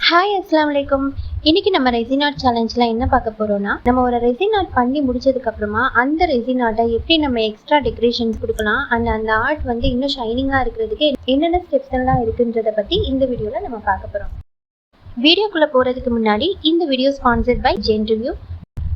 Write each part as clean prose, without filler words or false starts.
Hi அஸ்ஸலாமு அலைக்கும். இன்னைக்கு நம்ம ரெசின் ஆர்ட் சேலஞ்சில் என்ன பார்க்க போகிறோம்னா, நம்ம ஒரு ரெசின் ஆர்ட் பண்ணி முடிச்சதுக்கப்புறமா அந்த ரெசின் ஆர்ட்டை எப்படி நம்ம எக்ஸ்ட்ரா டெக்கரேஷன்ஸ் கொடுக்கலாம் அண்ட் அந்த ஆர்ட் வந்து இன்னும் ஷைனிங்காக இருக்கிறதுக்கு என்னென்ன ஸ்டெப்ஸ் எல்லாம் இருக்குன்றதை பற்றி இந்த வீடியோவில் நம்ம பார்க்க போகிறோம். வீடியோக்குள்ளே போகிறதுக்கு முன்னாடி இந்த வீடியோ ஸ்பான்சர்ட் பை ஜென்ரிவ்யூ.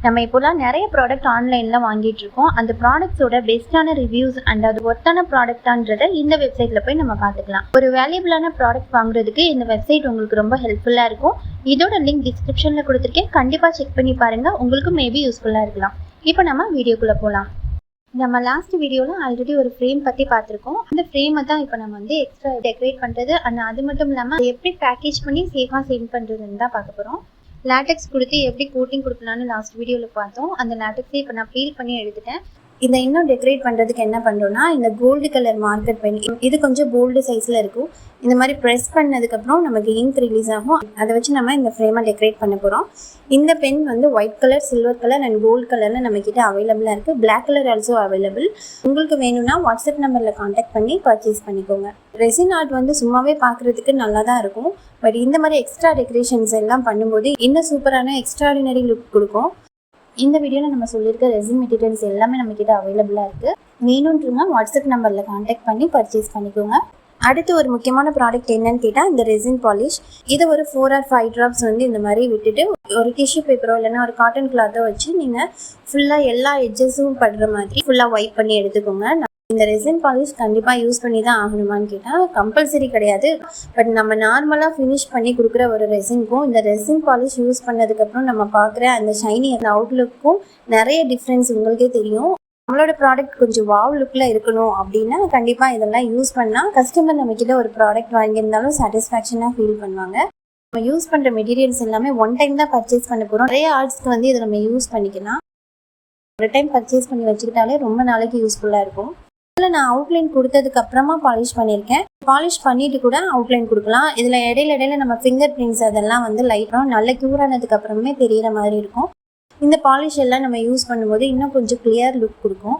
நம்ம இப்போலாம் நிறைய ப்ராடக்ட் ஆன்லைனில் வாங்கிட்டு இருக்கோம். அந்த ப்ராடக்ட்ஸோட பெஸ்ட்டான ரிவ்யூஸ் அண்ட் அது ஒர்த்தான ப்ராடக்டான்றதை இந்த வெப்சைட்டில் போய் நம்ம பார்த்துக்கலாம். ஒரு வேல்யூபிளான ப்ராடக்ட் வாங்குறதுக்கு இந்த வெப்சைட் உங்களுக்கு ரொம்ப ஹெல்ப்ஃபுல்லாக இருக்கும். இதோட லிங்க் டிஸ்கிரிப்ஷனில் கொடுத்துருக்கேன், கண்டிப்பாக செக் பண்ணி பாருங்கள், உங்களுக்கு மேபி யூஸ்ஃபுல்லாக இருக்கலாம். இப்போ நம்ம வீடியோக்குள்ளே போகலாம். நம்ம லாஸ்ட் வீடியோவில் ஆல்ரெடி ஒரு ஃப்ரேம் பற்றி பார்த்துருக்கோம். அந்த ஃப்ரேமை தான் இப்போ நம்ம வந்து எக்ஸ்ட்ரா டெக்கரேட் பண்ணுறது அண்ட் அது மட்டும் இல்லாமல் எப்படி பேக்கேஜ் பண்ணி சேஃபாக சேல் பண்ணுறதுன்னு தான் பார்க்க போகிறோம். லேட்டெக்ஸ் கொடுத்து எப்படி கோட்டிங் கொடுக்கலான்னு லாஸ்ட் வீடியோவில் பார்த்தோம். அந்த லேட்டெக்ஸை இப்போ நான் பீல் பண்ணி எடுத்துட்டேன். இதை இன்னும் டெக்கரேட் பண்ணுறதுக்கு என்ன பண்ணுறோன்னா, இந்த கோல்டு கலர் மார்க்கர் பென், இது கொஞ்சம் போல்டு சைஸில் இருக்கும். இந்த மாதிரி ப்ரெஸ் பண்ணதுக்கப்புறம் நமக்கு இங்க் ரிலீஸ் ஆகும். அதை வச்சு நம்ம இந்த ஃப்ரேமை டெக்கரேட் பண்ண போகிறோம். இந்த பென் வந்து white colour, silver colour and gold கலரில் நம்மக்கிட்ட அவைலபிளாக இருக்குது. Black colour also available. உங்களுக்கு வேணும்னா வாட்ஸ்அப் நம்பரில் கான்டாக்ட் பண்ணி பர்ச்சேஸ் பண்ணிக்கோங்க. ரெசின் ஆர்ட் வந்து சும்மாவே பார்க்குறதுக்கு நல்லா தான் இருக்கும். பட் இந்த மாதிரி எக்ஸ்ட்ரா டெக்கரேஷன்ஸ் எல்லாம் பண்ணும்போது இன்னும் சூப்பரான எக்ஸ்ட்ராடினரி லுக் கொடுக்கும். இந்த வீடியோவில் நம்ம சொல்லியிருக்க ரெசின் மெட்டீரியல்ஸ் எல்லாமே நம்மக்கிட்ட அவைலபிளாக இருக்குது. வேணுன்றவங்க வாட்ஸ்அப் நம்பரில் கான்டாக்ட் பண்ணி பர்ச்சேஸ் பண்ணிக்கோங்க. அடுத்து ஒரு முக்கியமான ப்ராடக்ட் என்னன்னு கேட்டால் இந்த ரெசின் பாலிஷ். இதை ஒரு 4 or 5 ட்ராப்ஸ் வந்து இந்த மாதிரி விட்டுட்டு ஒரு டிஷ்யூ பேப்பரோ இல்லைன்னா ஒரு காட்டன் கிளாத்தோ வச்சு நீங்கள் ஃபுல்லாக எல்லா எட்ஜஸும் படுற மாதிரி ஃபுல்லாக வைப் பண்ணி எடுத்துக்கோங்க. இந்த ரெசின் பாலிஷ் கண்டிப்பாக யூஸ் பண்ணி தான் ஆகணுமான்னு கேட்டால் கம்பல்சரி கிடையாது. பட் நம்ம நார்மலாக ஃபினிஷ் பண்ணி கொடுக்குற ஒரு ரெசின்க்கும் இந்த ரெசின் பாலிஷ் யூஸ் பண்ணதுக்கப்புறம் நம்ம பார்க்குற அந்த ஷைனி அந்த அவுட்லுக்கும் நிறைய டிஃப்ரென்ஸ் உங்களுக்கே தெரியும். நம்மளோட ப்ராடக்ட் கொஞ்சம் வாவ் லுக்கில் இருக்கணும் அப்படின்னா கண்டிப்பாக இதெல்லாம் யூஸ் பண்ணால் கஸ்டமர் நம்மக்கிட்ட ஒரு ப்ராடக்ட் வாங்கியிருந்தாலும் சாட்டிஸ்ஃபேக்ஷனாக ஃபீல் பண்ணுவாங்க. நம்ம யூஸ் பண்ணுற மெட்டீரியல்ஸ் எல்லாமே ஒன் டைம் தான் பர்ச்சேஸ் பண்ண போகிறோம். நிறைய ஆர்ட்ஸ்க்கு வந்து இதை நம்ம யூஸ் பண்ணிக்கலாம். ஒரு டைம் பர்ச்சேஸ் பண்ணி வச்சுக்கிட்டாலே ரொம்ப நாளைக்கு யூஸ்ஃபுல்லாக இருக்கும். இதில் நான் அவுட்லைன் கொடுத்ததுக்கு அப்புறமா பாலிஷ் பண்ணியிருக்கேன். பாலிஷ் பண்ணிட்டு கூட அவுட்லைன் கொடுக்கலாம். இதில் இடையில நம்ம ஃபிங்கர் பிரிண்ட்ஸ் அதெல்லாம் வந்து லைட்டாக நல்ல க்யூர் ஆனதுக்கு அப்புறமே தெரிகிற மாதிரி இருக்கும். இந்த பாலிஷ் எல்லாம் நம்ம யூஸ் பண்ணும்போது இன்னும் கொஞ்சம் கிளியர் லுக் கொடுக்கும்.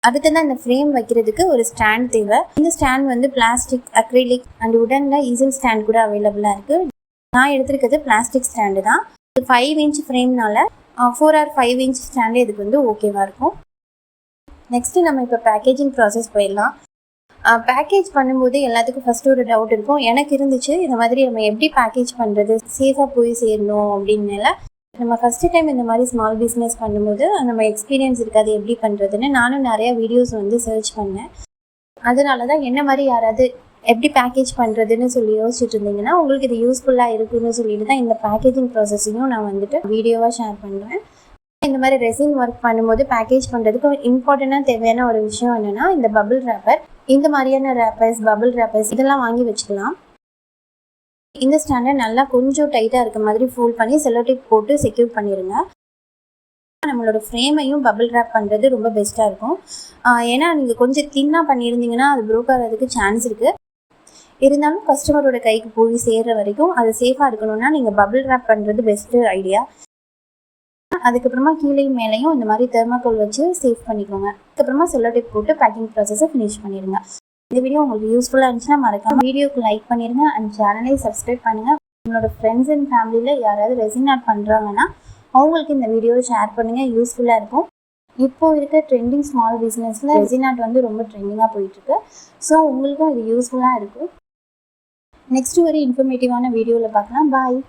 அடுத்ததான் இந்த ஃப்ரேம் வைக்கிறதுக்கு ஒரு ஸ்டாண்ட் தேவை. இந்த ஸ்டாண்ட் வந்து plastic, acrylic and உடனில் Eesal stand கூட அவைலபிளாக இருக்குது. நான் எடுத்துருக்கிறது பிளாஸ்டிக் ஸ்டாண்டு தான். 5 inch ஃப்ரேம்னால 4 or 5 inch ஸ்டாண்டு இதுக்கு வந்து ஓகேவாக இருக்கும். நெக்ஸ்ட்டு நம்ம இப்போ பேக்கேஜிங் ப்ராசஸ் போயிடலாம். பேக்கேஜ் பண்ணும்போது எல்லாத்துக்கும் ஃபஸ்ட்டு ஒரு டவுட் இருக்கும். எனக்கு இருந்துச்சு, இந்த மாதிரி நம்ம எப்படி பேக்கேஜ் பண்ணுறது, சேஃபாக போய் சேரணும் அப்படின்னால நம்ம ஃபஸ்ட்டு டைம் இந்த மாதிரி ஸ்மால் பிஸ்னஸ் பண்ணும்போது நம்ம எக்ஸ்பீரியன்ஸ் இருக்காது எப்படி பண்ணுறதுன்னு. நானும் நிறையா வீடியோஸ் வந்து சர்ச் பண்ணேன். அதனால தான் என்ன மாதிரி யாராவது எப்படி பேக்கேஜ் பண்ணுறதுன்னு சொல்லி யோசிச்சுட்டு இருந்தீங்கன்னா உங்களுக்கு இது யூஸ்ஃபுல்லாக இருக்குதுன்னு சொல்லிட்டு தான் இந்த பேக்கேஜிங் ப்ராசஸையும் நான் வந்துட்டு வீடியோவாக ஷேர் பண்ணுறேன். இந்த மாதிரி ரெசின் ஒர்க் பண்ணும்போது பேக்கேஜ் பண்ணுறதுக்கு இம்பார்ட்டண்ட்டாக தேவையான ஒரு விஷயம் என்னென்னா இந்த பபிள் ரேப்பர். இந்த மாதிரியான ரேப்பர்ஸ், பபிள் ரேப்பர்ஸ் இதெல்லாம் வாங்கி வச்சுக்கலாம். இந்த ஸ்டாண்டை நல்லா கொஞ்சம் டைட்டாக இருக்க மாதிரி ஃபோல்ட் பண்ணி செல்லோ டேப் போட்டு செக்யூர் பண்ணிடுங்க. நம்மளோட ஃப்ரேமையும் பபிள் ரேப் பண்ணுறது ரொம்ப பெஸ்ட்டாக இருக்கும். ஏன்னா நீங்கள் கொஞ்சம் தின்னாக பண்ணியிருந்தீங்கன்னா அது ப்ரோக் ஆகிறதுக்கு சான்ஸ் இருக்குது. இருந்தாலும் கஸ்டமரோட கைக்கு போய் சேர்கிற வரைக்கும் அது சேஃபாக இருக்கணும்னா நீங்கள் பபிள் ரேப் பண்ணுறது பெஸ்ட்டு ஐடியா. அதுக்கப்புறமா கீழேயும் மேலேயும் இந்த மாதிரி தெர்மாக்கோல் வச்சு சேவ் பண்ணிக்கோங்க. அதுக்கப்புறமா செல்லோ டேப் போட்டு பேக்கிங் ப்ராசஸை ஃபினிஷ் பண்ணிடுங்க. இந்த வீடியோ உங்களுக்கு யூஸ்ஃபுல்லாக இருந்துச்சுன்னா மறக்காம வீடியோக்கு லைக் பண்ணிடுங்க அண்ட் சேனலை சப்ஸ்கிரைப் பண்ணுங்கள். உங்களோட ஃப்ரெண்ட்ஸ் அண்ட் ஃபேமிலியில் யாராவது ரெசின் ஆர்ட் பண்ணுறாங்கன்னா அவங்களுக்கு இந்த வீடியோவை ஷேர் பண்ணுங்கள், யூஸ்ஃபுல்லாக இருக்கும். இப்போது இருக்க ட்ரெண்டிங் ஸ்மால் பிஸ்னஸில் ரெசின் ஆர்ட் வந்து ரொம்ப ட்ரெண்டிங்காக போயிட்டுருக்கு. ஸோ உங்களுக்கும் இது யூஸ்ஃபுல்லாக இருக்கும். நெக்ஸ்ட்டு ஒரு இன்ஃபர்மேட்டிவான வீடியோவில் பார்க்கலாம். பாய்.